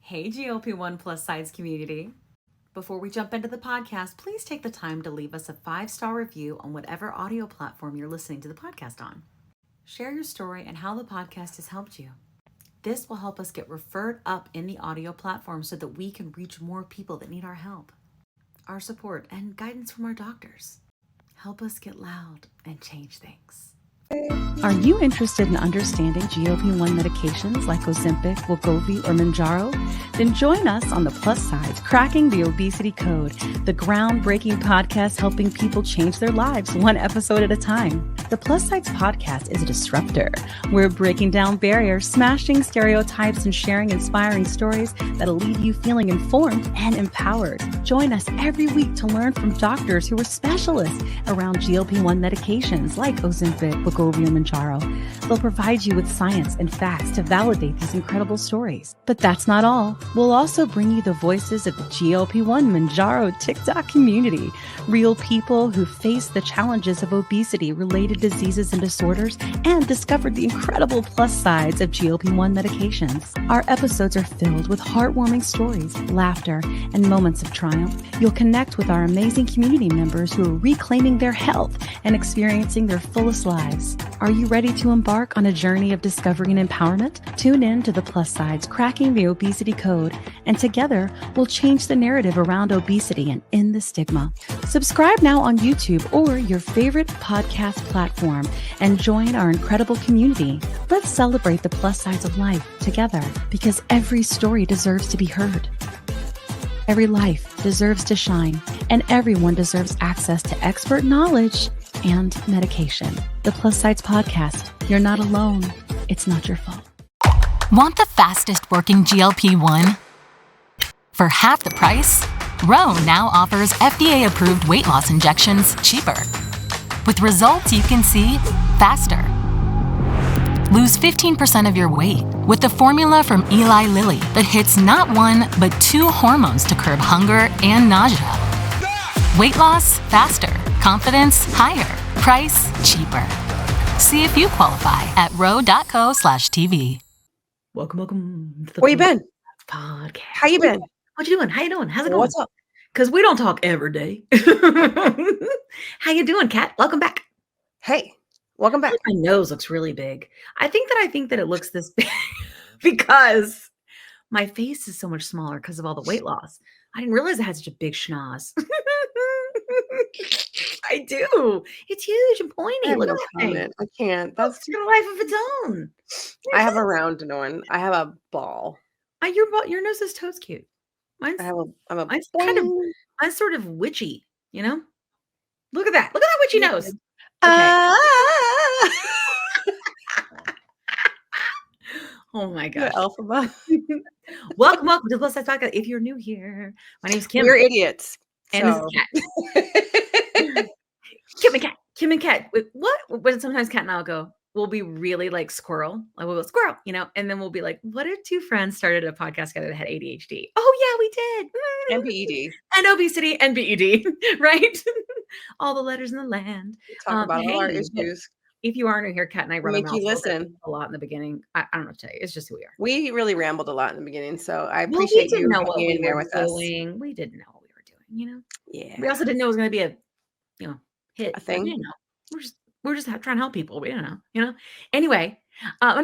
Hey, GLP-1 Plus SideZ community. Before we jump into the podcast, please take the time to leave us a 5-star review on whatever audio platform you're listening to the podcast on. Share your story and how the podcast has helped you. This will help us get referred up in the audio platform so that we can reach more people that need our help, our support, and guidance from our doctors. Help us get loud and change things. Are you interested in understanding GLP-1 medications like Ozempic, wegovy, or Mounjaro? Then join us on the Plus SideZ Cracking the Obesity Code, the groundbreaking podcast helping people change their lives one episode at a time. The Plus SideZ Podcast is a disruptor. We're breaking down barriers, smashing stereotypes, and sharing inspiring stories that'll leave you feeling informed and empowered. Join us every week to learn from doctors who are specialists around GLP-1 medications like Ozempic, wegovy, and Mounjaro. They'll provide you with science and facts to validate these incredible stories. But that's not all. We'll also bring you the voices of the GLP-1 Mounjaro TikTok community, real people who face the challenges of obesity-related diseases and disorders and discovered the incredible plus sides of GLP-1 medications. Our episodes are filled with heartwarming stories, laughter, and moments of triumph. You'll connect with our amazing community members who are reclaiming their health and experiencing their fullest lives. Are you ready to embark on a journey of discovery and empowerment? Tune in to the Plus SideZ Cracking the Obesity Code, and together we'll change the narrative around obesity and end the stigma. Subscribe now on YouTube or your favorite podcast platform and join our incredible community. Let's celebrate the plus sides of life together, because every story deserves to be heard. Every life deserves to shine, and everyone deserves access to expert knowledge and medication. The Plus SideZ Podcast. You're not alone. It's not your fault. Want the fastest working GLP-1? For half the price, Ro now offers FDA-approved weight loss injections cheaper. With results you can see faster. Lose 15% of your weight with the formula from Eli Lilly that hits not one, but 2 hormones to curb hunger and nausea. Weight loss faster. Confidence higher. Price cheaper. See if you qualify at ro.co/TV. Welcome to the Where you been? podcast. How you been? What you doing? How you doing? How's it going? What's up? Because we don't talk every day. How you doing, Kat? Welcome back. Hey, welcome back. My nose looks really big. I think that it looks this big because my face is so much smaller because of all the weight loss. I didn't realize I had such a big schnoz. I do. It's huge and pointy. Look at that thing. I can't. That's It's got a life of its own. I have a round one. I have a ball. Your nose is toes cute. Mine's mine's kind of mine's sort of witchy, you know? Look at that. Look at that witchy nose. Okay. Oh my gosh. Alphabet. Welcome to the Plus SideZ Podcast. If you're new here, my name's Kim. We're idiots. And this is Kat. Kim and Kat. What? When sometimes Kat and I'll go, we'll be really like squirrel. Like we'll go squirrel, you know? And then we'll be like, what if 2 friends started a podcast together that had ADHD? Oh yeah, we did. And BED. And obesity and BED, right? All the letters in the land. Talk about all our issues. If you are new here, Kat and I run Make you listen a lot in the beginning. I don't know what to tell you. It's just who we are. We really rambled a lot in the beginning, so I appreciate you being there with us. We didn't know what we were doing, you know? Yeah. We also didn't know it was going to be a, hit. A thing. You know, we're just trying to help people. We don't know, you know? Anyway, but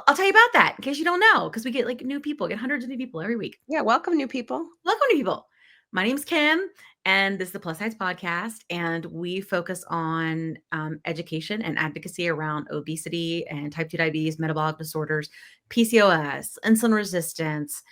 I'll tell you about that in case you don't know, because we get like new people, get hundreds of new people every week. Yeah, welcome new people. Welcome new people. My name's Kim, and this is the Plus SideZ Podcast, and we focus on education and advocacy around obesity and type 2 diabetes, metabolic disorders, PCOS, insulin resistance.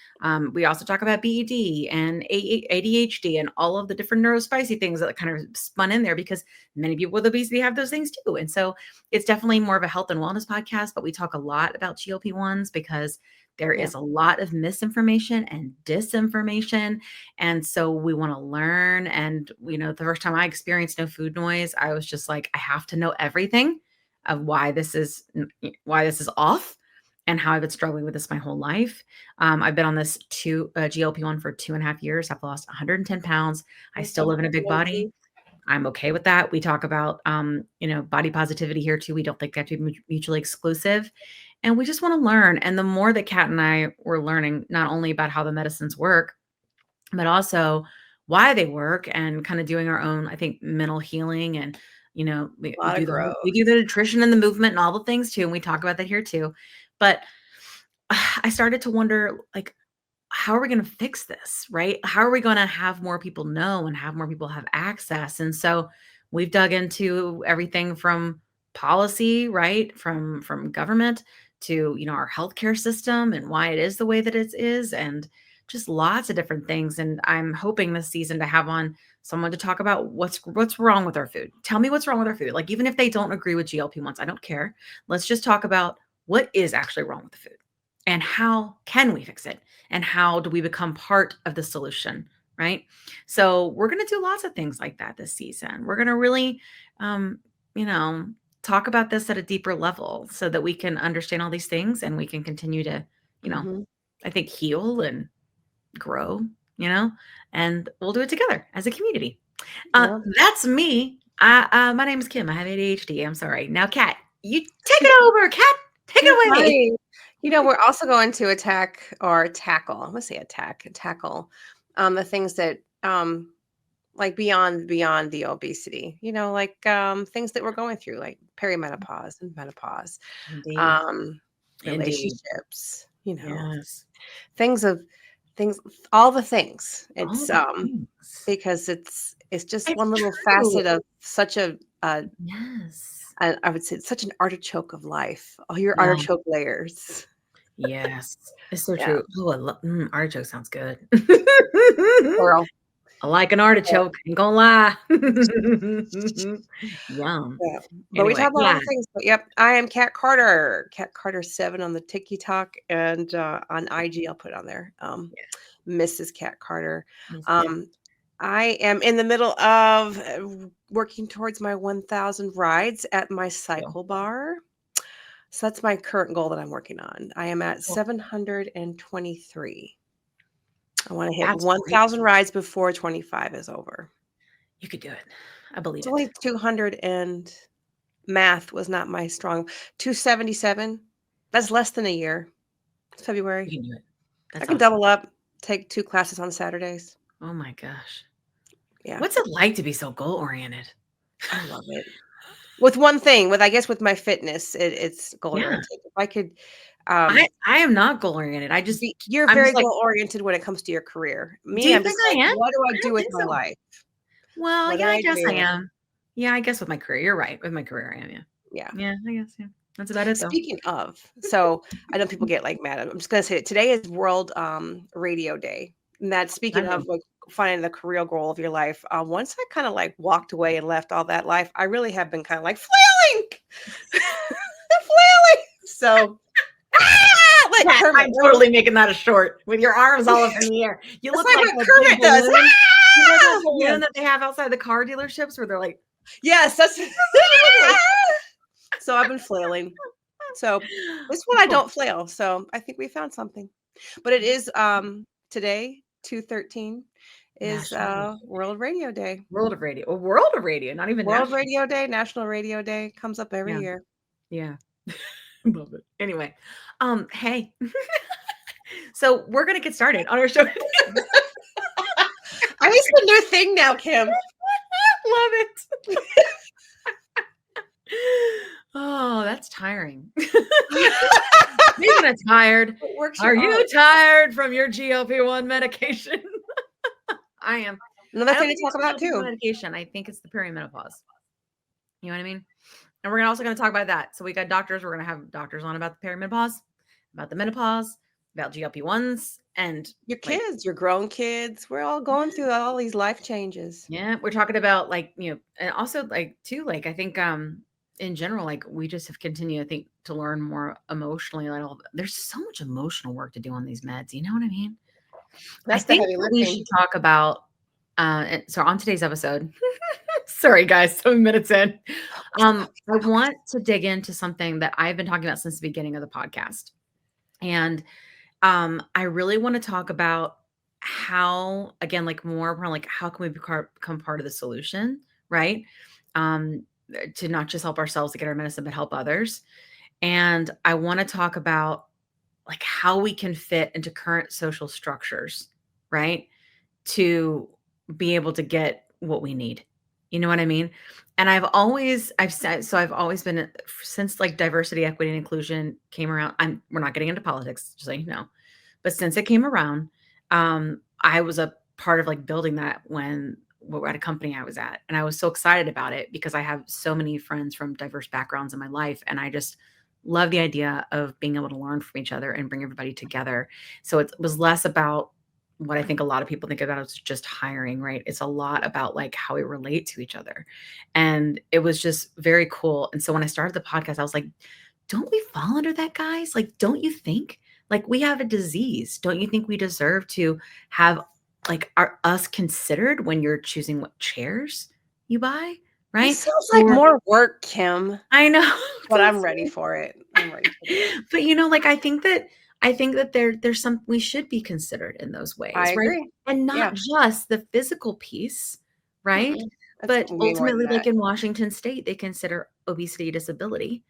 We also talk about BED and ADHD and all of the different neurospicy things that kind of spun in there, because many people with obesity have those things too. And so it's definitely more of a health and wellness podcast, but we talk a lot about GLP-1s because there is a lot of misinformation and disinformation. And so we want to learn. And, the first time I experienced no food noise, I was just like, I have to know everything of why this is off and how I've been struggling with this my whole life. I've been on this GLP-1 for 2.5 years. I've lost 110 pounds. I still live in a big body. I'm okay with that. We talk about, body positivity here too. We don't think they have to be mutually exclusive. And we just want to learn. And the more that Kat and I were learning, not only about how the medicines work, but also why they work, and kind of doing our own, I think, mental healing. And, we A lot of do growth. we do the nutrition and the movement and all the things too. And we talk about that here too. But I started to wonder, like, how are we going to fix this, right? How are we going to have more people know and have more people have access? And so we've dug into everything from policy, right? From government to, our healthcare system and why it is the way that it is, and just lots of different things. And I'm hoping this season to have on someone to talk about what's wrong with our food. Tell me what's wrong with our food. Like, even if they don't agree with GLP-1s, I don't care. Let's just talk about what is actually wrong with the food and how can we fix it, and how do we become part of the solution, right? So we're going to do lots of things like that this season. We're going to really, you know, talk about this at a deeper level so that we can understand all these things, and we can continue to, Mhm. I think, heal and grow, and we'll do it together as a community. Yeah. That's me. My name is Kim. I have ADHD. I'm sorry. Now, Kat, you take it over. Kat, take it away. Hi. We're also going to attack or tackle. I'm gonna say tackle the things that like beyond the obesity. Like things that we're going through, like perimenopause and menopause, Indeed. relationships. Yes. Things, all the things. All It's the things. because it's just It's one little true. facet of such a Yes. I would say it's such an artichoke of life. All your Yeah. artichoke layers. Yes. It's so Yeah. true. Oh, artichoke sounds good. Girl. I like an artichoke. Ain't gonna lie. Yum. Yeah. But we Anyway, talk about all yeah. the things. But yep, I am Kat Carter. Kat Carter 7 on the TikTok, and on IG, I'll put it on there. Mrs. Kat Carter. I am in the middle of working towards my 1,000 rides at my cycle bar. So that's my current goal that I'm working on. I am at 723. I want to hit That's 1,000 rides before 25 is over. You could do it. I believe It's it. only 200, and math was not my strong. 277. That's less than a year. It's February. You can do it. I That's can awesome. double up, take 2 classes on Saturdays. Oh my gosh. Yeah. What's it like to be so goal-oriented? I love it. With one thing, with my fitness, it's goal-oriented. If I could, I am not goal-oriented. you're I'm very just like, goal-oriented when it comes to your career. do Me, you I'm think just I like, am? what do I I do don't with think my so. life? Well, What yeah, do I I guess I do? am. Yeah, I guess with my career, you're right. With my career, I am. Yeah. Yeah. Yeah, I guess. Yeah. That's about it, though. Speaking of, so I know people get like mad. I'm just gonna say it. Today is World Radio Day. And that's speaking of like finding the career goal of your life. Once I kind of like walked away and left all that life, I really have been kind of like flailing. Flailing. So like Yeah, Kermit. I'm totally making that a short with your arms all up in the air. You That's look like what that Kermit big does. balloon. You know that balloon Yes. that they have outside the car dealerships where they're like, Yes, that's so I've been flailing. So this one I don't flail. So I think we found something. But it is today, 2/13 is World Radio Day. World of Radio. World of Radio, not even World national. Radio Day, National Radio Day comes up every year. Yeah. Love it. Anyway, hey. So we're gonna get started on our show. I used to new thing now, Kim. Love it. Oh, that's tiring. Speaking of tired, are you tired from your GLP-1 medication? I am. Another thing to talk about too. Medication. I think it's the perimenopause. You know what I mean? And we're also going to talk about that. So we got doctors. We're going to have doctors on about the perimenopause, about the menopause, about GLP-1s, and your kids, your grown kids. We're all going through all these life changes. Yeah, we're talking about and also I think in general, we just have continued, I think, to learn more emotionally. There's so much emotional work to do on these meds. You know what I mean? That's I think we should talk about. So on today's episode, sorry guys, 7 minutes in, I want to dig into something that I've been talking about since the beginning of the podcast, and I really want to talk about how, again, more how can we become part of the solution, right? To not just help ourselves to get our medicine, but help others. And I want to talk about like how we can fit into current social structures, right? To be able to get what we need. You know what I mean? And I've always been, since like diversity, equity, and inclusion came around. We're not getting into politics, just so you know. But since it came around, I was a part of like building that when we were at a company I was at. And I was so excited about it because I have so many friends from diverse backgrounds in my life. And I just love the idea of being able to learn from each other and bring everybody together. So it was less about what I think a lot of people think about is just hiring, right? It's a lot about like how we relate to each other. And it was just very cool. And so when I started the podcast, I was like, don't we fall under that, guys? Like, don't you think? Like, we have a disease. Don't you think we deserve to have like us considered when you're choosing what chairs you buy? Right? It sounds like more work, Kim. I know. But I'm ready for it. I'm ready for it. But like I think that there's some we should be considered in those ways. I agree. Right? And not just the physical piece, right? Mm-hmm. But ultimately, like in Washington State, they consider obesity a disability,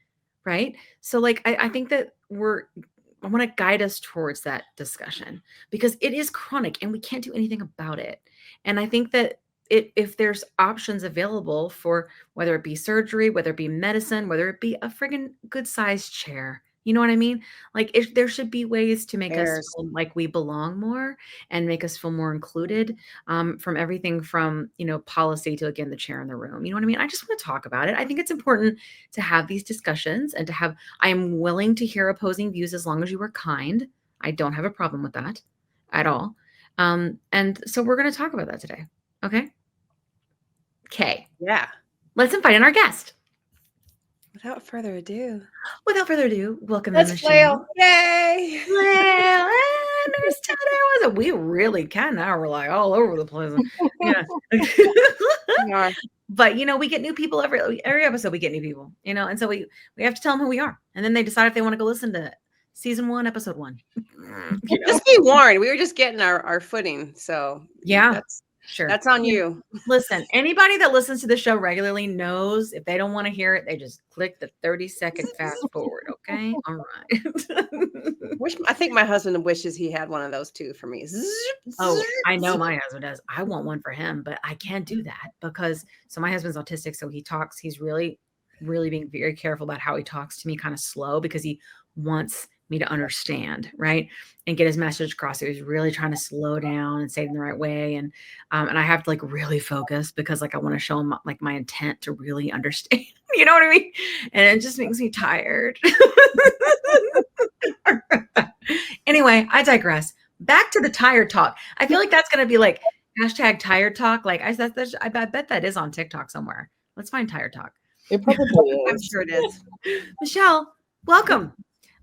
right? So like I think that I want to guide us towards that discussion because it is chronic and we can't do anything about it. And I think that if there's options available for whether it be surgery, whether it be medicine, whether it be a friggin' good sized chair, you know what I mean? Like if there should be ways to make us feel like we belong more and make us feel more included, from everything from, policy to, again, the chair in the room. You know what I mean? I just want to talk about it. I think it's important to have these discussions and I am willing to hear opposing views as long as you are kind. I don't have a problem with that at all. And so we're going to talk about that today. Okay. Yeah. Let's invite in our guest. Without further ado, welcome let's in the flail. show. Yay! Flail. Nurse Tedder we really can now. We're like all over the place. Yeah. But we get new people every episode. We get new people, and so we have to tell them who we are, and then they decide if they want to go listen to season 1, episode 1. Just be warned, we were just getting our footing, so yeah. Sure. That's on you. Listen, anybody that listens to the show regularly knows if they don't want to hear it, they just click the 30-second fast forward. Okay. All right. I think my husband wishes he had one of those too for me. Oh, I know my husband does. I want one for him, but I can't do that because my husband's autistic. So he's really, really being very careful about how he talks to me, kind of slow, because he wants me to understand, right, and get his message across. So he's really trying to slow down and say it in the right way, and I have to like really focus because like I want to show him like my intent to really understand. You know what I mean? And it just makes me tired. Anyway, I digress. Back to the tired talk. I feel like that's gonna be like #tired talk. Like I bet that is on TikTok somewhere. Let's find tired talk. It probably is. I'm sure it is. Michelle, welcome.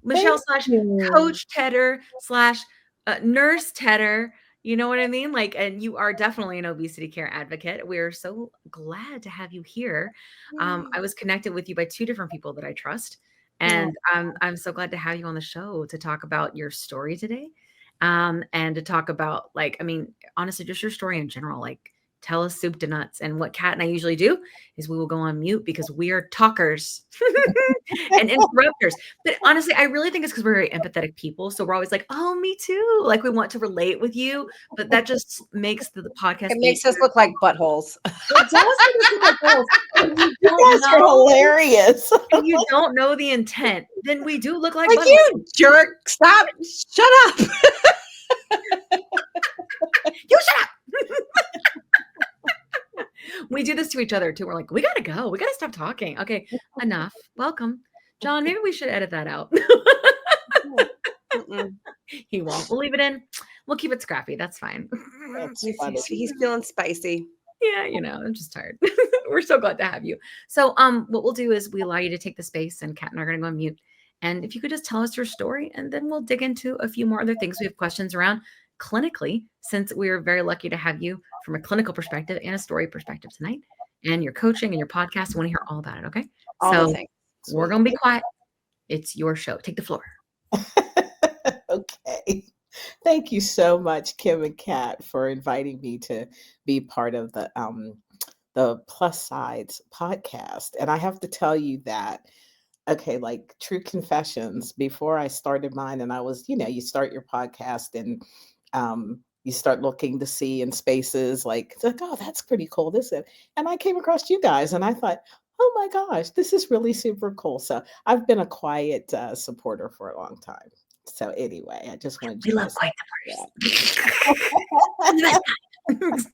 Michelle / Coach Tedder / Nurse Tedder. You know what I mean? Like, and you are definitely an obesity care advocate. We're so glad to have you here. I was connected with you by 2 different people that I trust. And I'm so glad to have you on the show to talk about your story today. And to talk about honestly, just your story in general, like tell us soup to nuts. And what Kat and I usually do is we will go on mute because we are talkers and interrupters. But honestly, I really think it's because we're very empathetic people. So we're always like, oh, me too. Like we want to relate with you, but that just makes the podcast. It makes us look like buttholes. It does make us look like buttholes. You guys are hilarious. If you don't know the intent, then we do look like buttholes. You jerk. Stop. Shut up. You shut up. We do this to each other too. We're like, we gotta go. We gotta stop talking. Okay, enough. Welcome, John. Maybe we should edit that out. He won't. We'll leave it in. We'll keep it scrappy. That's fine. He's feeling spicy. Yeah, I'm just tired. We're so glad to have you. So, what we'll do is we allow you to take the space, and Kat and I are gonna go on mute. And if you could just tell us your story, and then we'll dig into a few more other things we have questions around clinically, since we're very lucky to have you from a clinical perspective and a story perspective tonight, and your coaching and your podcast. I want to hear all about it. Okay. So we're going to be quiet. It's your show. Take the floor. Okay. Thank you so much, Kim and Kat, for inviting me to be part of the Plus SideZ podcast. And I have to tell you that okay, like true confessions before I started mine. And I was, you start your podcast and you start looking to see in spaces like, it's like, oh, that's pretty cool. And I came across you guys and I thought, oh my gosh, this is really super cool. So I've been a quiet supporter for a long time. So anyway, I just wanted We you love guys quiet to supporters.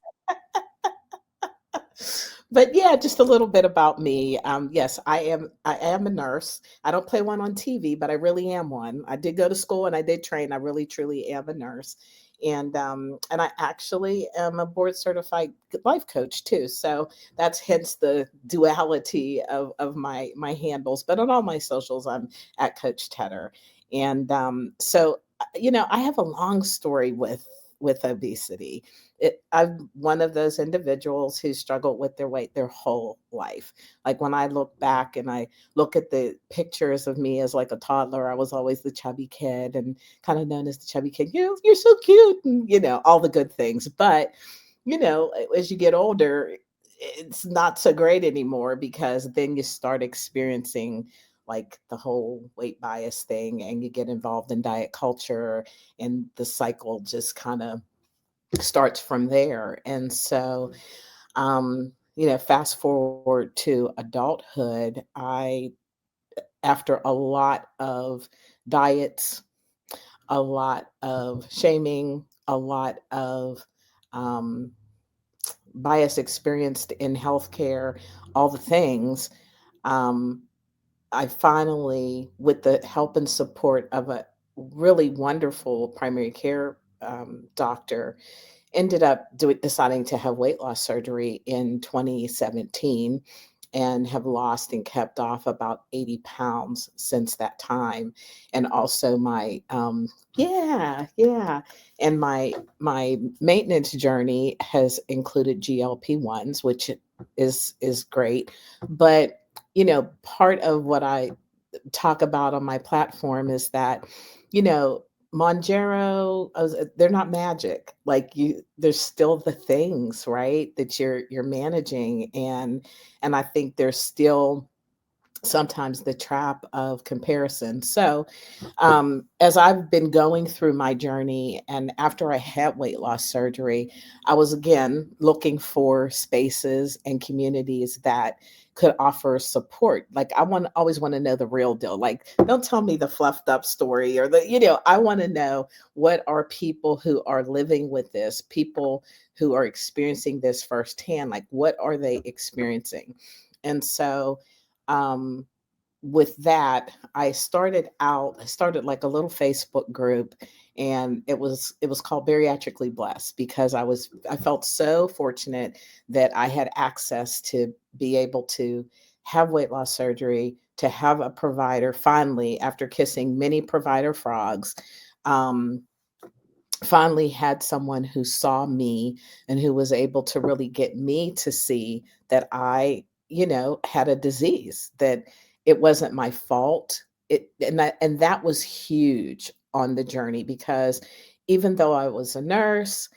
But yeah, just a little bit about me. Yes, I am a nurse. I don't play one on TV, but I really am one. I did go to school and I did train. I really truly am a nurse. And I actually am a board certified life coach too. So that's hence the duality of my handles. But on all my socials, I'm at Coach Tedder. And I have a long story with obesity. I'm one of those individuals who struggled with their weight their whole life. Like when I look back and I look at the pictures of me as like a toddler, I was always the chubby kid and kind of known as the chubby kid. You're so cute, and all the good things. But as you get older, it's not so great anymore because then you start experiencing like the whole weight bias thing and you get involved in diet culture and the cycle just kind of starts from there. And so, fast forward to adulthood, after a lot of diets, a lot of shaming, a lot of um, bias experienced in healthcare, all the things, um, I finally, with the help and support of a really wonderful primary care doctor, ended up deciding to have weight loss surgery in 2017 and have lost and kept off about 80 pounds since that time. And also yeah. And my maintenance journey has included GLP-1s, which is great. But, part of what I talk about on my platform is that, you know, Mounjaro, they're not magic. Like there's still the things, right, that you're managing, and I think there's still sometimes the trap of comparison. So, as I've been going through my journey, and after I had weight loss surgery, I was again looking for spaces and communities that could offer support. Like always want to know the real deal. Like, don't tell me the fluffed up story or I want to know what are people who are living with this, people who are experiencing this firsthand. Like, what are they experiencing? And so, um, with that, I started like a little Facebook group, and it was called Bariatrically Blessed because I felt so fortunate that I had access to be able to have weight loss surgery, to have a provider finally after kissing many provider frogs. Um, Finally had someone who saw me and who was able to really get me to see that I, had a disease, that it wasn't my fault. And that was huge on the journey because even though I was a nurse,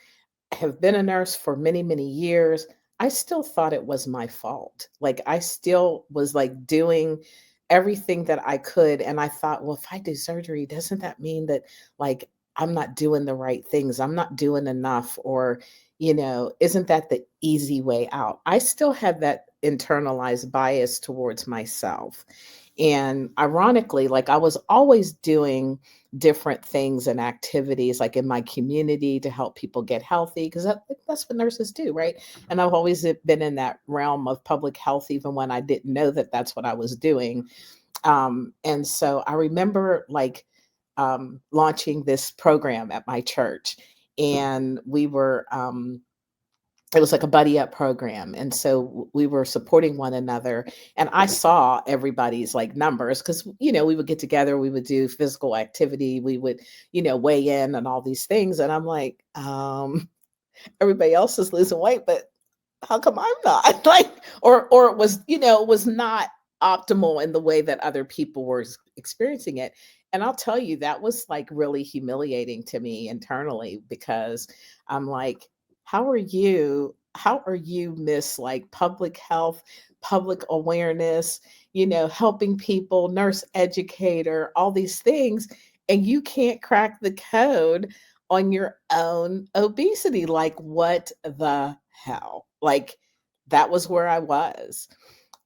have been a nurse for many, many years, I still thought it was my fault. Like I still was like doing everything that I could. And I thought, well, if I do surgery, doesn't that mean that like I'm not doing the right things? I'm not doing enough, or, isn't that the easy way out? I still had that internalized bias towards myself. And ironically, like I was always doing different things and activities like in my community to help people get healthy because that's what nurses do, right? And I've always been in that realm of public health even when I didn't know that that's what I was doing. And so I remember like launching this program at my church, and it was like a buddy up program. And so we were supporting one another. And I saw everybody's like numbers because, we would get together, we would do physical activity, we would, weigh in and all these things. And I'm like, everybody else is losing weight, but how come I'm not? Like, or it was, it was not optimal in the way that other people were experiencing it. And I'll tell you, that was like really humiliating to me internally because I'm like, how are you how are you, Miss, like public health, public awareness, helping people, nurse educator, all these things, and you can't crack the code on your own obesity? Like, what the hell? Like, that was where I was.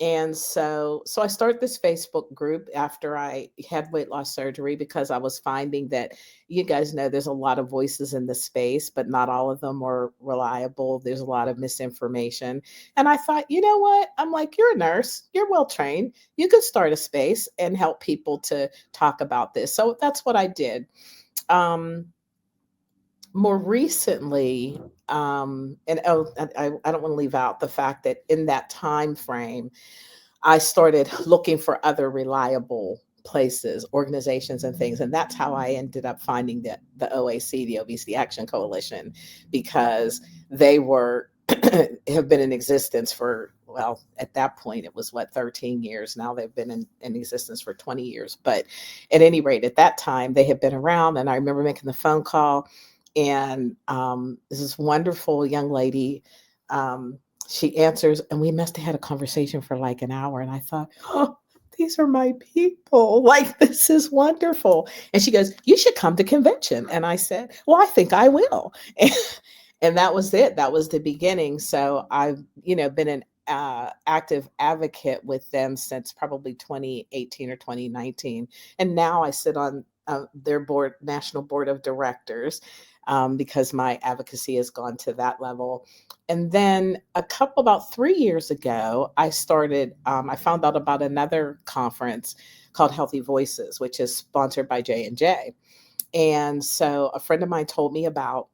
And so I started this Facebook group after I had weight loss surgery, because I was finding that, you guys know, there's a lot of voices in the space, but not all of them are reliable. There's a lot of misinformation. And I thought, you know what? I'm like, you're a nurse, you're well trained. You could start a space and help people to talk about this. So that's what I did. More recently, and I don't want to leave out the fact that in that time frame, I started looking for other reliable places, organizations, and things. And that's how I ended up finding the OAC, the Obesity Action Coalition, because they have been in existence for, well, at that point, it was 13 years. Now they've been in existence for 20 years. But at any rate, at that time, they had been around. And I remember making the phone call, and this wonderful young lady, she answers, and we must have had a conversation for like an hour. And I thought, oh, these are my people. Like, this is wonderful. And she goes, you should come to convention. And I said, well, I think I will. And that was it. That was the beginning. So I've, been an active advocate with them since probably 2018 or 2019. And now I sit on their national board of directors, because my advocacy has gone to that level. And then about 3 years ago, I found out about another conference called Healthy Voices, which is sponsored by J&J. And so a friend of mine told me about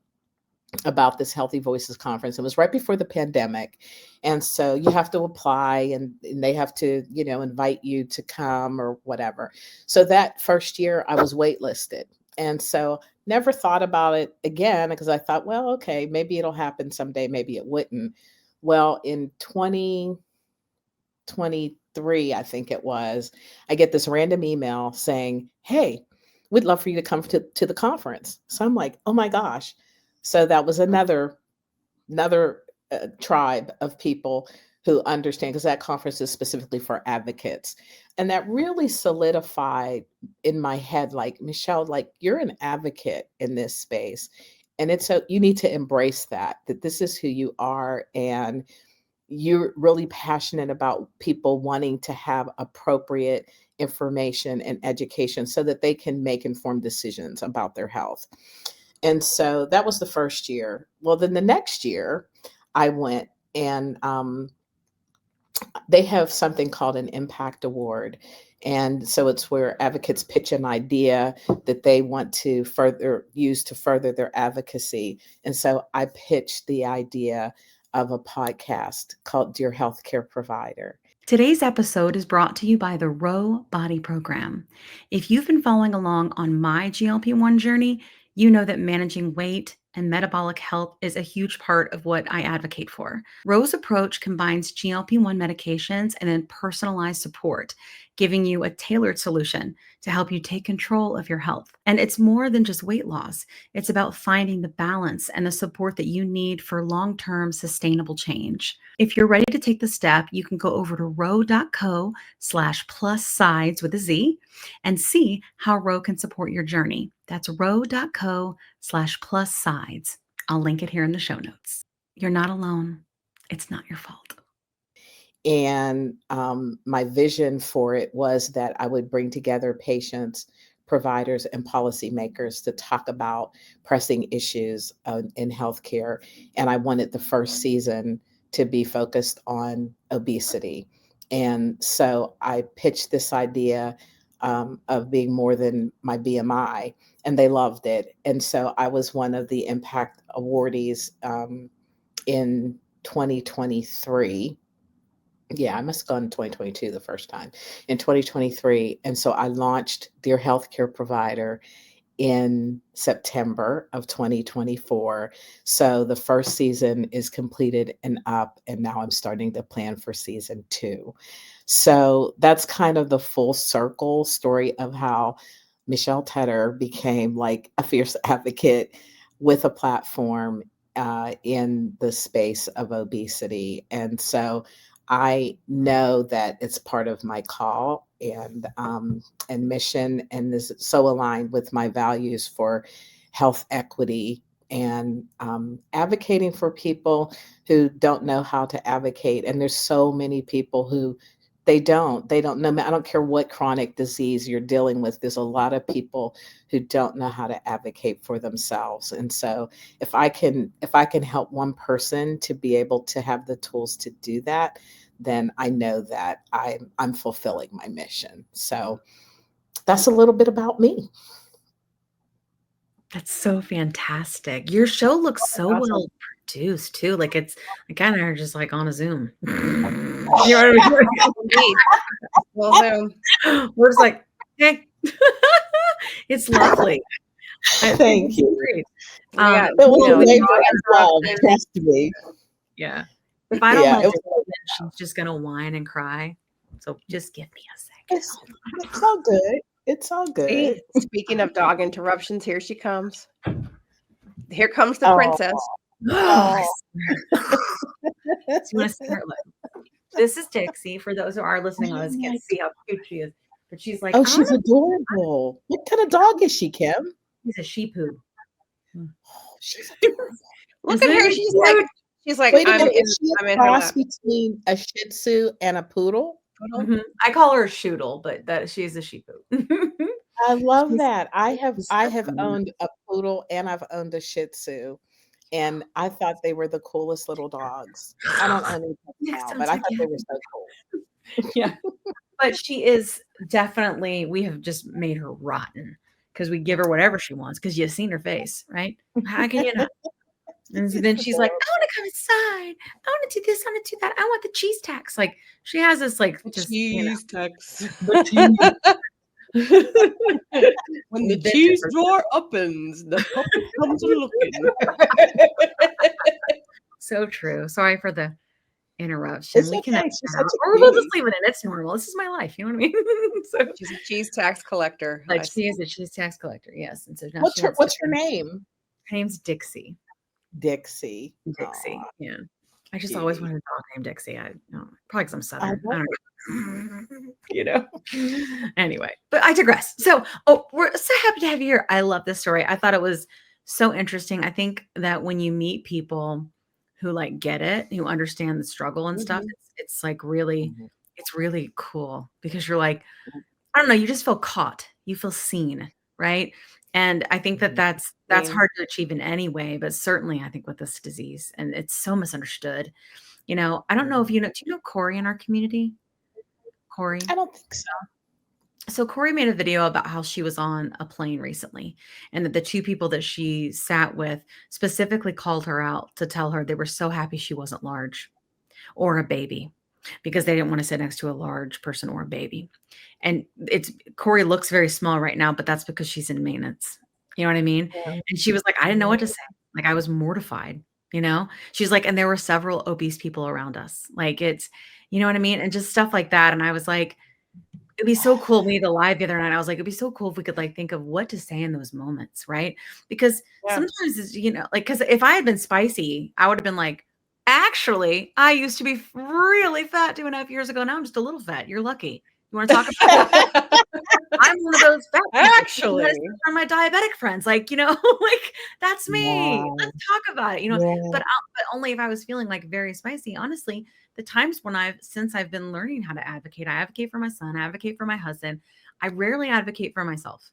this Healthy Voices conference. It was right before the pandemic. And so you have to apply, and they have to, invite you to come or whatever. So that first year I was waitlisted. And so never thought about it again, because I thought, well, okay, maybe it'll happen someday, maybe it wouldn't. Well, in 2023, I think it was, I get this random email saying, hey, we'd love for you to come to the conference. So I'm like, oh my gosh. So that was another tribe of people who understand, because that conference is specifically for advocates. And that really solidified in my head, like, Michelle, like, you're an advocate in this space. And you need to embrace that this is who you are. And you're really passionate about people wanting to have appropriate information and education so that they can make informed decisions about their health. And so that was the first year. Well, then the next year I went, and they have something called an impact award. And so it's where advocates pitch an idea that they want to use to further their advocacy. And so I pitched the idea of a podcast called Dear Healthcare Provider. Today's episode is brought to you by the Row Body Program. If you've been following along on my GLP-1 journey, you know that managing weight and metabolic health is a huge part of what I advocate for. Row's approach combines GLP-1 medications and then personalized support, giving you a tailored solution to help you take control of your health. And it's more than just weight loss. It's about finding the balance and the support that you need for long-term sustainable change. If you're ready to take the step, you can go over to row.co/plus SideZ with a Z and see how Row can support your journey. That's row.co/plus SideZ. I'll link it here in the show notes. You're not alone. It's not your fault. And my vision for it was that I would bring together patients, providers, and policymakers to talk about pressing issues in healthcare. And I wanted the first season to be focused on obesity. And so I pitched this idea of being more than my BMI, and they loved it. And so I was one of the impact awardees in 2023. Yeah, I must have gone in 2022 the first time, in 2023. And so I launched Dear Healthcare Provider in September of 2024. So the first season is completed and up, and now I'm starting to plan for season 2. So that's kind of the full circle story of how Michelle Tedder became like a fierce advocate with a platform in the space of obesity. And so I know that it's part of my call and mission, and is so aligned with my values for health equity and advocating for people who don't know how to advocate. And there's so many people who they don't know. I don't care what chronic disease you're dealing with. There's a lot of people who don't know how to advocate for themselves. And so if I can help one person to be able to have the tools to do that, then I know that I'm fulfilling my mission. So that's a little bit about me. That's so fantastic. Your show looks so well produced too. Like it's kind of just like on a Zoom. You know what I mean? Well, we're just like, hey, it's lovely. Thank you. Great. Yeah, It was a labor of love, trust me. Yeah. If I don't let it she's just gonna whine and cry. So just give me a second. It's all good. It's all good. Speaking of dog interruptions, here she comes. Here comes the princess. Oh. This is Dixie. For those who are listening on this, can't see how cute she is. But she's like, oh, she's adorable. What kind of dog is she, Kim? She's a sheepoo. Oh, she's adorable. Look at her. She's like, wait a minute, is she a cross between a Shih Tzu and a poodle? Mm-hmm. I call her a shoodle, but that she's a sheepoo. I love that. I have owned a poodle and I've owned a Shih Tzu, and I thought they were the coolest little dogs. I don't own any now, but I thought they were so cool. Yeah, but she is definitely. We have just made her rotten because we give her whatever she wants because you've seen her face, right? How can you not? And so then she's like, I want to come inside. I want to do this. I want to do that. I want the cheese tax. Like she has this like just, cheese tax. When the cheese drawer opens, the puppet comes looking. So true. Sorry for the interruption. It's we okay. can or we'll just leave it in. It's normal. This is my life. You know what I mean? So she's a cheese tax collector. Like she is a cheese tax collector. Yes. And so now what's her name? Her name's Dixie. Dixie. Aww. Yeah. I just always wanted a dog named Dixie. Probably because I'm Southern. I don't know. You know. Anyway, but I digress. So, we're so happy to have you here. I love this story. I thought it was so interesting. I think that when you meet people who like get it, who understand the struggle and stuff, it's like really, it's really cool because you're like, I don't know, you just feel caught. You feel seen, right? And I think that that's hard to achieve in any way, but certainly I think with this disease, and it's so misunderstood. You know, I don't know if do you know Corey in our community? Corey? I don't think so. So Corey made a video about how she was on a plane recently, and that the two people that she sat with specifically called her out to tell her they were so happy she wasn't large or a baby, because they didn't want to sit next to a large person or a baby. And Corey looks very small right now, but that's because she's in maintenance. You know what I mean? Yeah. And she was like, I didn't know what to say. Like, I was mortified, you know? She's like, and there were several obese people around us. Like, it's, you know what I mean? And just stuff like that. And I was like, it'd be so cool. We did a live the other night. I was like, it'd be so cool if we could like think of what to say in those moments. Right. Because sometimes it's, you know, like, cause if I had been spicy, I would have been like, actually, I used to be really fat 2.5 years ago. Now I'm just a little fat. You're lucky. You want to talk about it? I'm one of those fat people. Actually, from my diabetic friends, like, you know, like that's me. Wow. Let's talk about it, you know. But only if I was feeling like very spicy. Honestly, the times when since I've been learning how to advocate, I advocate for my son, I advocate for my husband. I rarely advocate for myself.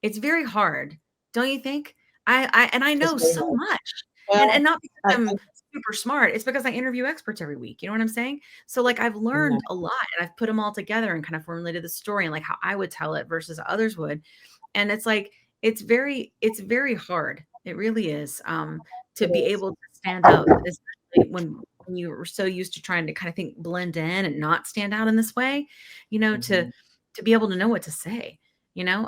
It's very hard, don't you think? I know so much, and not because I'm super smart. It's because I interview experts every week. You know what I'm saying? So like I've learned a lot, and I've put them all together and kind of formulated the story and like how I would tell it versus others would. And it's like, it's very hard. It really is, to be able to stand out, especially when you were so used to trying to kind of think blend in and not stand out in this way, you know, to be able to know what to say, you know.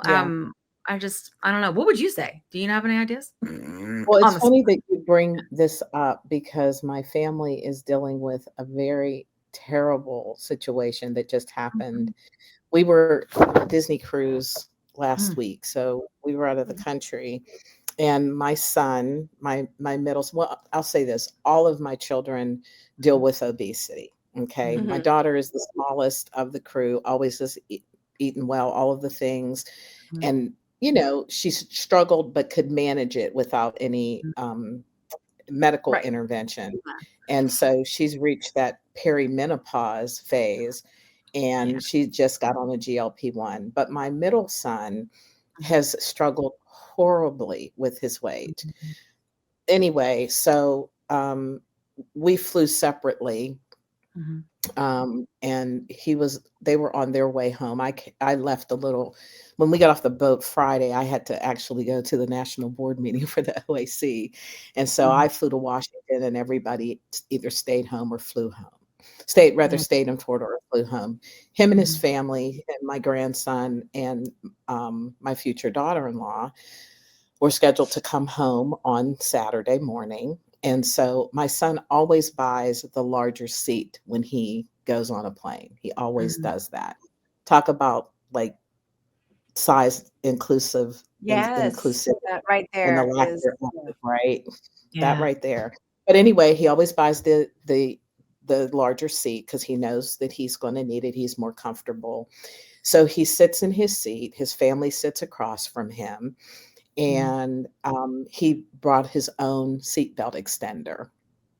I don't know. What would you say? Do you have any ideas? Well, it's funny that you bring this up because my family is dealing with a very terrible situation that just happened. We were on a Disney cruise last week, so we were out of the country, And my son, my middle, well, I'll say this, all of my children deal with obesity. Okay. My Mhm. daughter is the smallest of the crew, always has eaten well, all of the things. Mhm. And, she's struggled, but could manage it without any medical Right. intervention. And so she's reached that perimenopause phase, Yeah. and she just got on a GLP-1. But my middle son Mhm. has struggled horribly with his weight. Mhm. Anyway, so we flew separately, Mhm. and they were on their way home. I left a little when we got off the boat Friday. I had to actually go to the national board meeting for the OAC, and so I Mhm. flew to Washington, and everybody either stayed home or flew home. Stayed in Florida or flew home. Him and his Mhm. family and my grandson and my future daughter-in-law were scheduled to come home on Saturday morning. And so my son always buys the larger seat when he goes on a plane. He always Mhm. does that. Talk about like size inclusive Yes, inclusive that right and the there lack is, thereof, right? That Yeah. right there. But anyway, he always buys the larger seat because he knows that he's going to need it. He's more comfortable. So he sits in his seat. His family sits across from him, Mhm. and he brought his own seatbelt extender.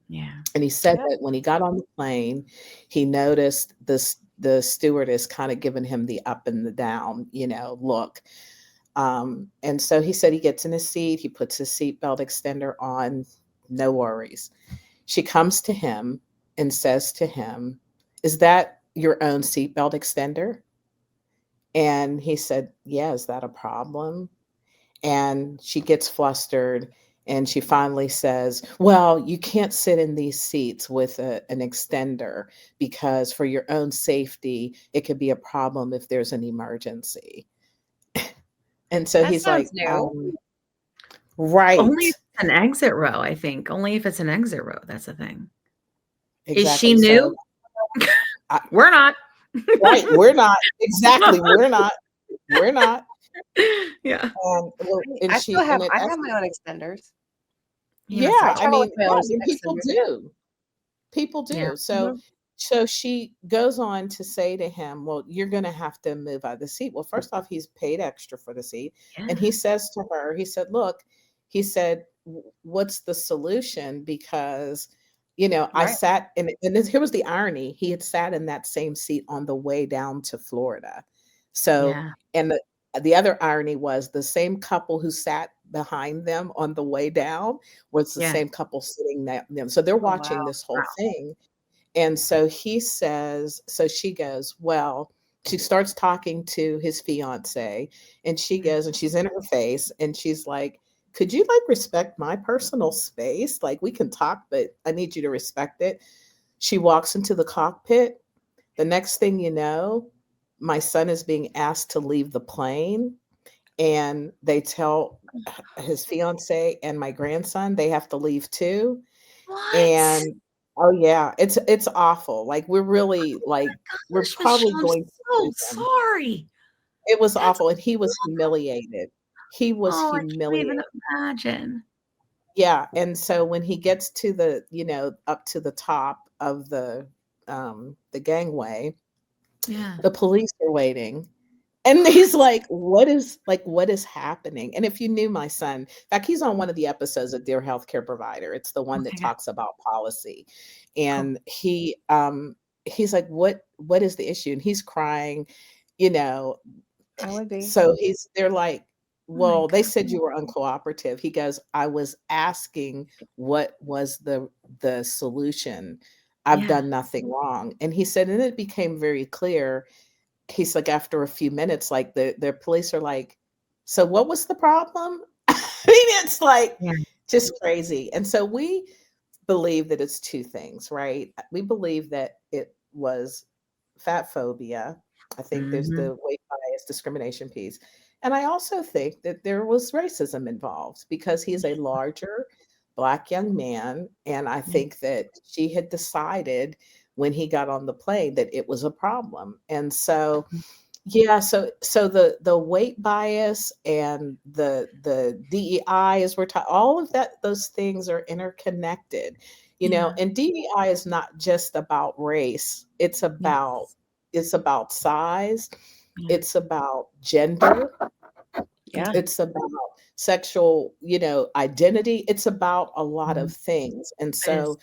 Yeah. And he said yeah. that when he got on the plane, he noticed the stewardess kind of giving him the up and the down, look. And so he said he gets in his seat, he puts his seatbelt extender on, no worries. She comes to him and says to him, "Is that your own seatbelt extender?" And he said, "Yeah, is that a problem?" And she gets flustered, and she finally says, "Well, you can't sit in these seats with an extender because for your own safety, it could be a problem if there's an emergency." And so That he's sounds like, new. Only if right, it's an exit row, I think. Only if it's an exit row, that's the thing. Is she exactly. So, new? I, We're not. right, we're not exactly, we're not. Yeah. Well, and I still she, have and in I have essence, my own exters. You have a I yeah, I travel seatbelt. with mean, my yeah, own I mean, people extenders. do. People Yeah. do. So Mhm. so she goes on to say to him, "Well, you're gonna have to move out of the seat." Well, first off, he's paid extra for the seat. And he Yeah. says to her, he said, "Look," he said, What's the solution? Because, I Right. sat here was the irony. He had sat in that same seat on the way down to Florida. So, Yeah. and the other irony was the same couple who sat behind them on the way down was the Yeah. same couple sitting them. So they're Oh, wow. watching this whole Wow. thing, and so she goes, "Well," she starts talking to his fiance, and she Mhm. goes, and she's in her face, and she's like, "Could you like respect my personal space? Like we can talk, but I need you to respect it." She walks into the cockpit. The next thing you know, my son is being asked to leave the plane, and they tell his fiance and my grandson they have to leave too. What? And oh yeah, it's awful. Like we're really like we're Gosh, probably Michelle, I'm going to so sue him. sorry. It was That's awful, and he was humiliated. He was oh, I can't even humiliated. imagine. Yeah, and so when he gets to up to the top of the gangway, Yeah. the police are waiting. And he's like, what is happening? And if you knew my son, in fact, he's on one of the episodes of Dear Healthcare Provider. It's the one that Okay, good. talks about policy. Cool. And he's like, what is the issue? And he's crying, you know. I would be. So they're like, Oh my well, they god. said you were uncooperative. He goes, I was asking what was the solution. I've Yeah. done nothing wrong. And he said, and it became very clear. He's like, after a few minutes, like the police are like, so what was the problem? I mean, it's like Yeah. just crazy. And so we believe that it's two things, right? We believe that it was fat phobia. I think there's Mhm. the weight bias discrimination piece. And I also think that there was racism involved because he's a larger Black young man. And I Yeah. think that she had decided when he got on the plane that it was a problem. And so, Yeah, so the weight bias and the DEI, as we're talking, all of that, those things are interconnected, Yeah. and DEI is not just about race. Yes. It's about size, Yeah. it's about gender, Yeah. it's about sexual, identity. It's about a lot Mhm. of things. And It is. so,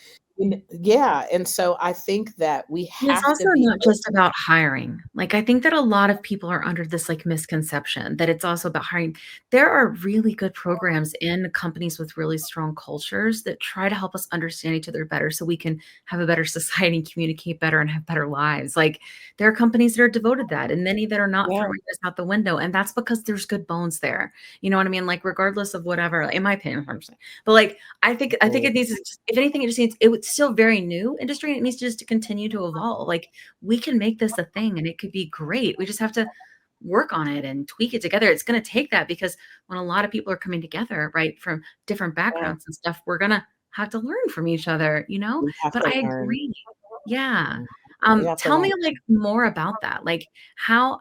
yeah, and so I think that we And it's have to also be not just about hiring. Like, I think that a lot of people are under this like misconception that it's also about hiring. There are really good programs in companies with really strong cultures that try to help us understand each other better so we can have a better society and communicate better and have better lives. Like, there are companies that are devoted to that and many that are not Yeah. throwing this out the window. And that's because there's good bones there. You know what I mean? Like, regardless of whatever, in my opinion, 100%. But like, I think it needs to just, if anything, it just needs, it's still very new industry and it needs to just to continue to evolve. Like, we can make this a thing and it could be great. We just have to work on it and tweak it together. It's going to take that because when a lot of people are coming together, right, from different Yeah. backgrounds and stuff, we're going to have to learn from each other, we have But to I learn. agree. Yeah. We have to Tell learn. me like more about that. Like, how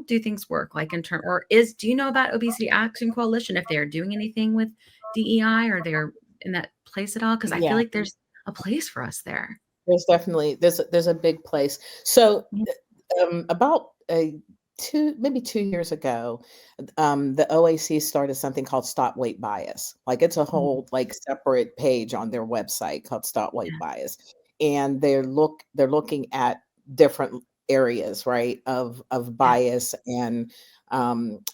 do things work? Like, in term, or do you know about Obesity Action Coalition, if they are doing anything with DEI or they're in that place at all? Because I feel Yeah, like there's a place for us there. there's a big place. So Yeah. about maybe 2 years ago, the OAC started something called Stop Weight Bias. Like, it's a Mhm. whole like separate page on their website called Stop Weight Yeah. Bias, and they're looking at different areas, right, of Yeah. bias and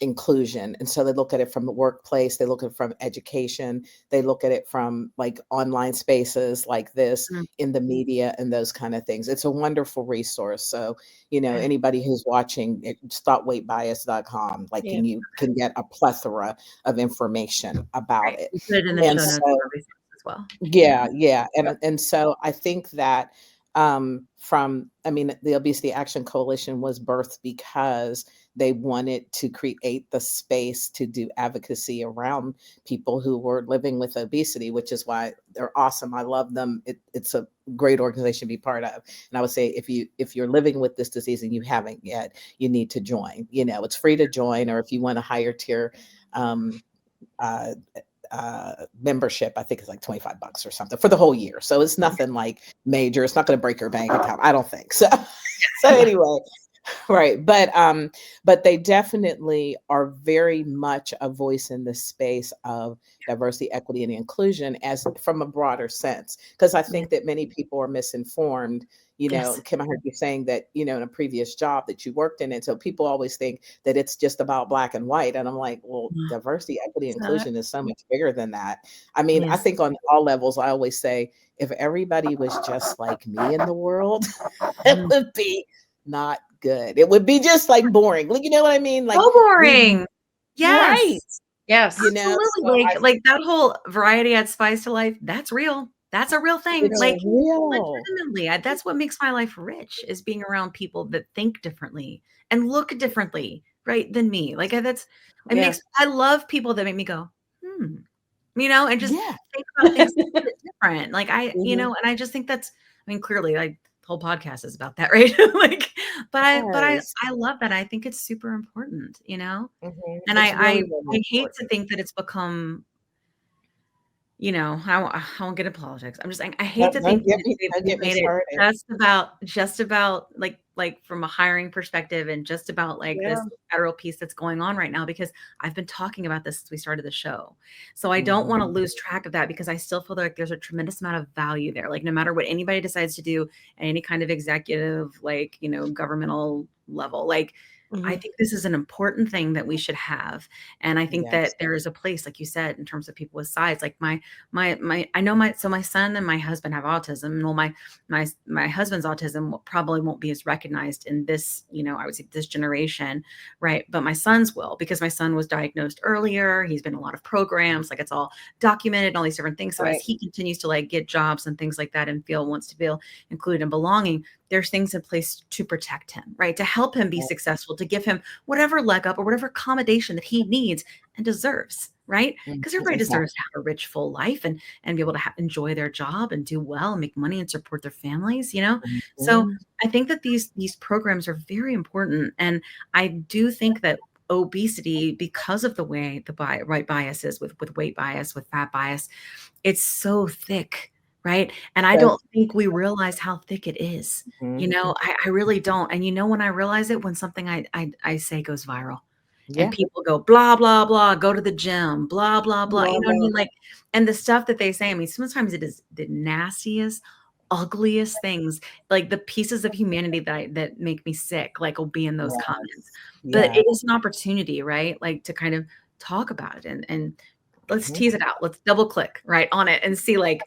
inclusion. And so they look at it from the workplace, they look at it from education, they look at it from like online spaces like this, Mm. in the media, and those kind of things. It's a wonderful resource. So, Okay. anybody who's watching it, stopweightbias.com, like, Yeah. you can get a plethora of information about Right. it. We put it in the And show notes so, for resources as well. yeah, yeah, Yep. and so I think that, the Obesity Action Coalition was birthed because they wanted to create the space to do advocacy around people who were living with obesity, which is why they're awesome. I love them. It's a great organization to be part of. And I would say, if you're living with this disease and you haven't yet, you need to join. It's free to join, or if you want a higher tier um, uh, membership, I think it's like $25 or something for the whole year. So it's nothing like major. It's not going to break your bank account. I don't think so. So Yeah. anyway, right. But they definitely are very much a voice in the space of diversity, equity, and inclusion, as from a broader sense. Because I Yeah. think that many people are misinformed. Yes. Kim, I heard you saying that, in a previous job that you worked in. And so people always think that it's just about black and white. And I'm like, well, Yeah. diversity, equity, So, inclusion is so much bigger than that. I Yes. think on all levels, I always say, if everybody was just like me in the world, it Mhm. would be not good. It would be just like boring. Like, you know what I mean? Like, So we boring. right. Yes. yes. So Absolutely. Like that whole variety adds spice to life. That's real. That's a real thing. it's Really. Like, real. legitimately, that's what makes my life rich is being around people that think differently and look differently, right, than me. Like, Yeah. I love people that make me go, hmm, and just Yeah. think about things a little bit different. Like, Mhm. and I just think clearly, like, the whole podcast is about that, right? Like, Yes. I love that. I think it's super important. And It's really, I really hate to important. think that it's become, I won't get into politics. I'm just saying, I hate Don't, to don't think get that me don't they've get me made it started. just about like from a hiring perspective and just about like Yeah. this federal piece that's going on right now, because I've been talking about this since we started the show. So I don't want to Mhm. lose track of that because I still feel like there's a tremendous amount of value there. Like, no matter what anybody decides to do at any kind of executive, like, governmental level, like, I Mhm. think this is an important thing that we should have. And I think Yes. that there is a place, like you said, in terms of people with sides. Like I know my son and my husband have autism. Well, my husband's autism probably won't be as recognized in this, I would say this generation, right? But my son's will, because my son was diagnosed earlier. He's been in a lot of programs, like it's all documented and all these different things. So as Right. he continues to like get jobs and things like that and wants to feel included and belonging, there's things in place to protect him, right? To help him be successful, to give him whatever leg up or whatever accommodation that he needs and deserves. right? Because everybody Exactly. deserves to have a rich, full life and be able to enjoy their job and do well and make money and support their families, So Mhm. I think that these programs are very important. And I do think that obesity, because of the way the right bias is with weight bias, with fat bias, it's so thick, right? And I don't That's think we realize how thick it is. mhm. I really don't. And when I realize it, when something I say goes viral and Yeah. people go, blah, blah, blah, go to the gym, blah, blah, blah. You Blah, know what I blah. mean? Like, and the stuff that they say, I mean, sometimes it is the nastiest, ugliest things, like the pieces of humanity that make me sick, like will be in those comments. But Yeah. it is an opportunity, right? Like to kind of talk about it and let's Mhm. tease it out. Let's double click right on it and see like,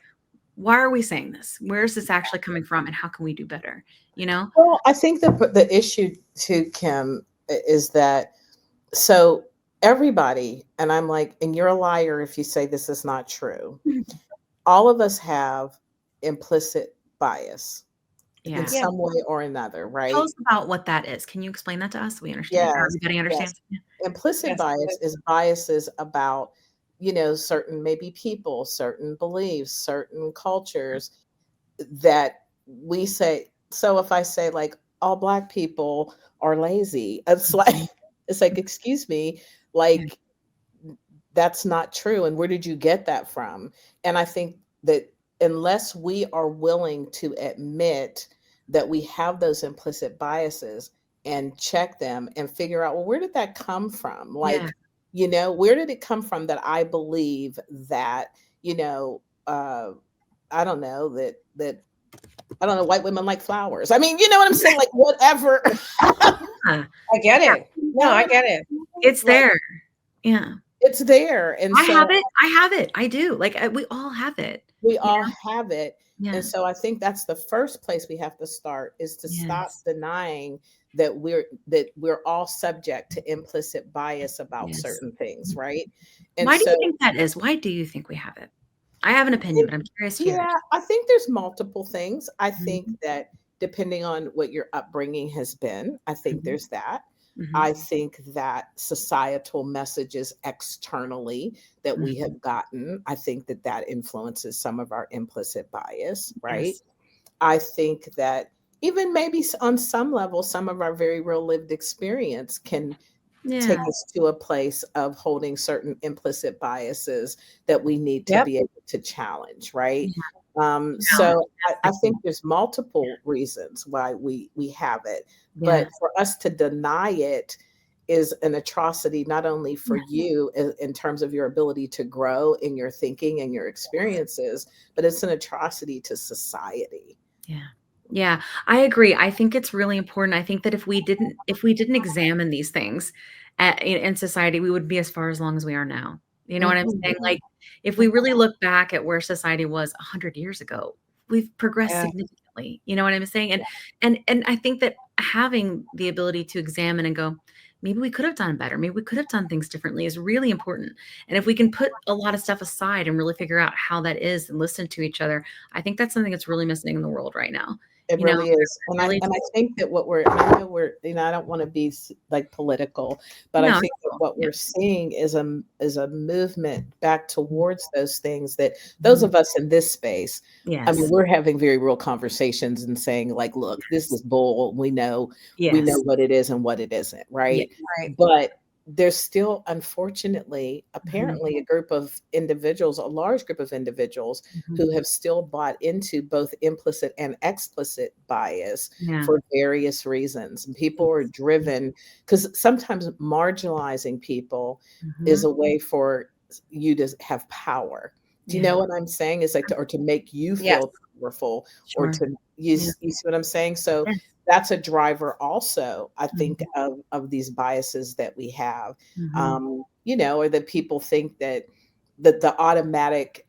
why are we saying this? Where is this actually coming from? And how can we do better? Well, I think the issue too, Kim, is that so everybody, and I'm like, and you're a liar if you say this is not true. All of us have implicit bias in Yeah. Yeah. some way or another, Tell right? us about what that is. Can you explain that to us so we understand or Yes, everybody yes. understands? Yeah. Implicit Yes. bias is biases about, certain maybe people, certain beliefs, certain cultures that we say. So if I say like all Black people are lazy, it's like Mhm. it's like, excuse me, Yeah. like that's not true. And where did you get that from? And I think that unless we are willing to admit that we have those implicit biases and check them and figure out, well, where did that come from? Yeah. Like, where did it come from that I believe that, I don't know, that I don't know, white women like flowers. I mean, you know what I'm saying? Like whatever. Yeah. I get Yeah. it. No, I get it. It's Like there. Yeah. it's there. And I have so it. I have it. I do. Like we all have it. we You all know? have it. Yeah. And so I think that's the first place we have to start, is to stop Yes. denying that we're all subject to implicit bias about Yes. certain things, right? And Why do so you think that is? Why do you think we have it? I have an opinion, but I'm curious to yeah, yours. I think there's multiple things. I think Mhm. that depending on what your upbringing has been, I think Mhm. there's that. Mhm. I think that societal messages externally that we Mhm. have gotten, I think that that influences some of our implicit bias, right? Yes. I think that even maybe on some level, some of our very real lived experience can take Yeah. us to a place of holding certain implicit biases that we need to Yep. be able to challenge, right? Yeah. Challenge. So That's I the key. think there's multiple reasons why we have it, Yeah. but for us to deny it is an atrocity, not only for Yeah. you in terms of your ability to grow in your thinking and your experiences, but it's an atrocity to society. Yeah. Yeah, I agree. I think it's really important. I think that if we didn't examine these things in society, we would be as far as long as we are now. You know what I'm saying? Mhm. Like, if we really look back at where society was 100 years ago, we've progressed Yeah. significantly. You know what I'm saying? And I think that having the ability to examine and go, maybe we could have done better, maybe we could have done things differently is really important. And if we can put a lot of stuff aside and really figure out how that is and listen to each other, I think that's something that's really missing in the world right now. It really is. And I Really and I think that and I know I don't want to be like political, but I no, think that what yeah. we're seeing is a movement back towards those things that those Mhm. of us in this space, I mean, Yes. we're having very real conversations and saying like, look, this Yes. is bull. We know Yes. what it is and what it isn't, Yes. right? Right. But there's still, unfortunately, Mhm. apparently, a large group of individuals Mhm. who have still bought into both implicit and explicit bias Yeah. for various reasons. And people are Yes. Yeah. driven because sometimes marginalizing people is Mhm. a way for you to have power. Do you Yeah. know what I'm saying? It's like or to make you Yes. feel powerful or Sure. to Yeah. you see what I'm saying? So Yes. that's a driver also, I think, Mhm. of these biases that we have. Mhm. Or that people think that the automatic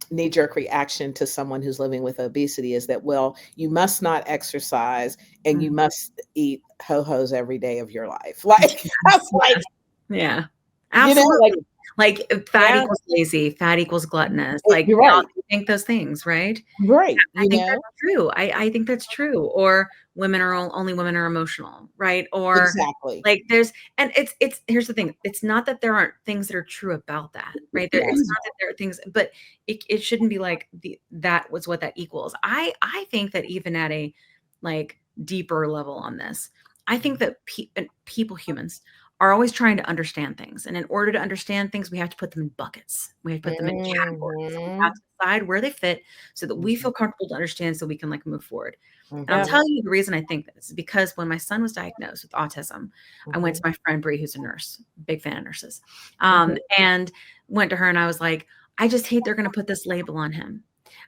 knee-jerk reaction to someone who's living with obesity is that, well, you must not exercise and you Mhm. must eat ho-hos every day of your life. Like, I'm Yes. like, Yes. Yeah. like Absolutely. Like fat Yeah. equals lazy, fat equals gluttonous. Like You're we all right. think those things, right? Right. I think that's true. I think that's true. Or only women are emotional, right? Or Exactly. like and it's here's the thing. It's not that there aren't things that are true about that, right? It's Yes. not that there are things, but it shouldn't be like that was what that equals. I think that even at a like deeper level on this, I think that humans are always trying to understand things. And in order to understand things, we have to put them in buckets. We have to put them in categories. We have to decide where they fit so that we feel comfortable to understand so we can like move forward. And I'll tell you the reason I think this is because when my son was diagnosed with autism, I went to my friend Bree, who's a nurse, big fan of nurses, and went to her and I was like, I just hate they're going to put this label on him.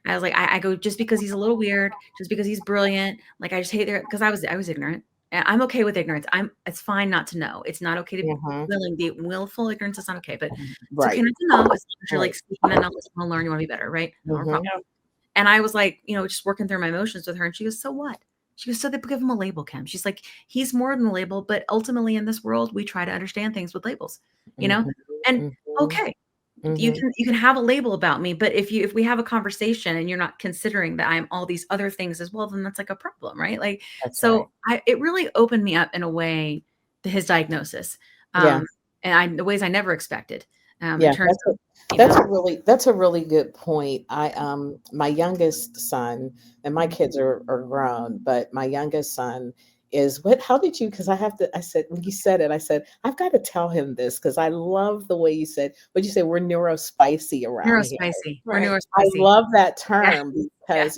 I was like, I go, just because he's a little weird, just because he's brilliant. Like, I just hate there because I was ignorant. And I'm okay with ignorance. It's fine not to know. It's not okay to be willful ignorance is not okay, but it's okay not to know as long as you're like speaking enough to learn, you want to be better, right? No problem. And I was like, just working through my emotions with her. And she goes, so what? She goes, so they give him a label, Kim. She's like, he's more than a label, but ultimately in this world, we try to understand things with labels, and okay. You can have a label about me, but if we have a conversation and you're not considering that I'm all these other things as well, then that's like a problem, right? Like, it really opened me up in a way to his diagnosis, and the ways I never expected. In terms of, that's a really good point. My youngest son, and my kids are grown, but my youngest son is how did you, because I said, when you said it, I said, I've got to tell him this because I love the way you said, what you say, we're neurospicy around here. We're neurospicy. I love that term because,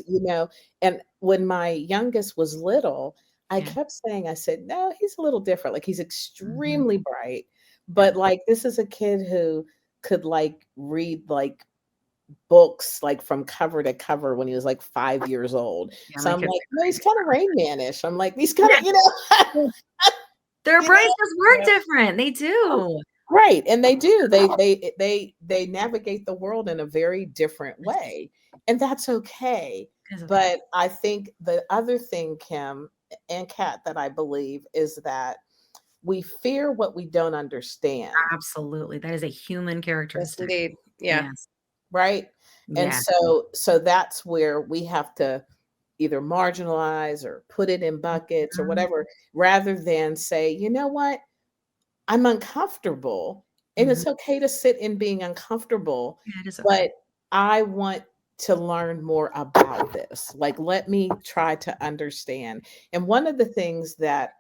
and when my youngest was little, I kept saying, I said, no, he's a little different. Like he's extremely bright, but like, this is a kid who could like read like books like from cover to cover when he was like 5 years old. So I'm like, no, he's kind of Rain Man-ish. I'm like, these kind of, their brains just work different. They do. Right. And they do. They navigate the world in a very different way. And that's okay. But I think the other thing, Kim and Kat, that I believe is that we fear what we don't understand. Absolutely. That is a human characteristic. Yes, indeed. Yeah. Yes. Right. And so that's where we have to either marginalize or put it in buckets or whatever, rather than say, you know what, I'm uncomfortable and it's okay to sit in being uncomfortable, but I want to learn more about this. Like, let me try to understand. And one of the things that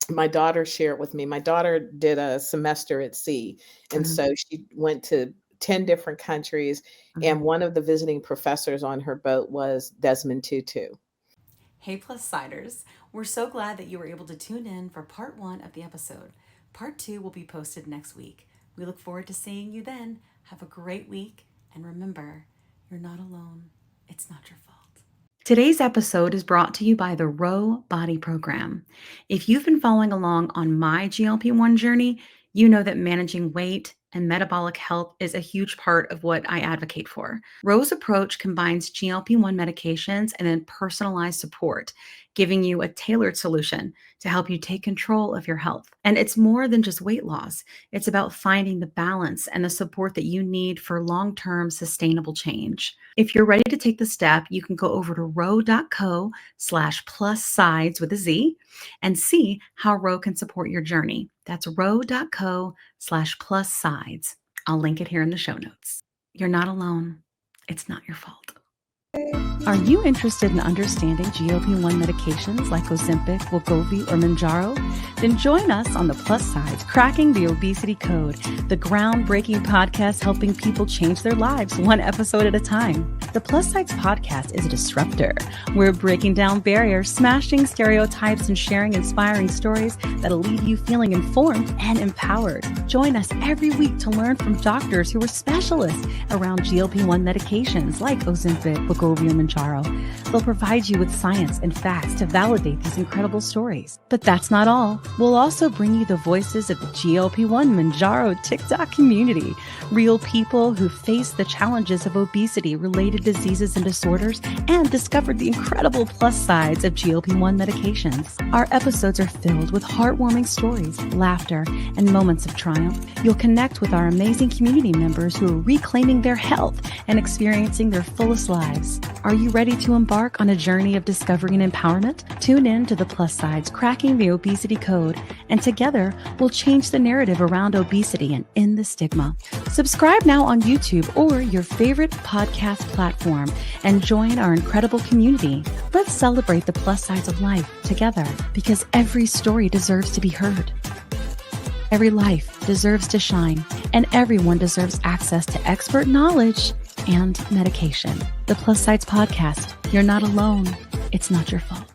my daughter shared with me, my daughter did a semester at sea. And so she went to 10 different countries. And one of the visiting professors on her boat was Desmond Tutu. Hey, Plus Siders. We're so glad that you were able to tune in for part 1 of the episode. Part 2 will be posted next week. We look forward to seeing you then. Have a great week. And remember, you're not alone. It's not your fault. Today's episode is brought to you by the Row Body Program. If you've been following along on my GLP-1 journey, you know that managing weight and metabolic health is a huge part of what I advocate for. Row's approach combines GLP-1 medications and then personalized support, giving you a tailored solution to help you take control of your health. And it's more than just weight loss. It's about finding the balance and the support that you need for long-term sustainable change. If you're ready to take the step, you can go over to row.co/plus sides with a Z and see how Row can support your journey. That's row.co/plus sides. I'll link it here in the show notes. You're not alone. It's not your fault. Are you interested in understanding GLP-1 medications like Ozempic, wegovy, or Mounjaro? Then join us on the Plus SideZ Cracking the Obesity Code, the groundbreaking podcast helping people change their lives one episode at a time. The Plus SideZ Podcast is a disruptor. We're breaking down barriers, smashing stereotypes, and sharing inspiring stories that'll leave you feeling informed and empowered. Join us every week to learn from doctors who are specialists around GLP-1 medications like Ozempic, wegovy, or Mounjaro, Mounjaro. They'll provide you with science and facts to validate these incredible stories. But that's not all. We'll also bring you the voices of the GLP-1 Mounjaro TikTok community, real people who face the challenges of obesity-related diseases and disorders and discovered the incredible plus sides of GLP-1 medications. Our episodes are filled with heartwarming stories, laughter, and moments of triumph. You'll connect with our amazing community members who are reclaiming their health and experiencing their fullest lives. Are you ready to embark on a journey of discovery and empowerment? Tune in to the Plus SideZ Cracking the Obesity Code, and together we'll change the narrative around obesity and end the stigma. Subscribe now on YouTube or your favorite podcast platform and join our incredible community. Let's celebrate the plus sides of life together, because every story deserves to be heard. Every life deserves to shine, and everyone deserves access to expert knowledge and medication. The Plus SideZ Podcast. You're not alone. It's not your fault.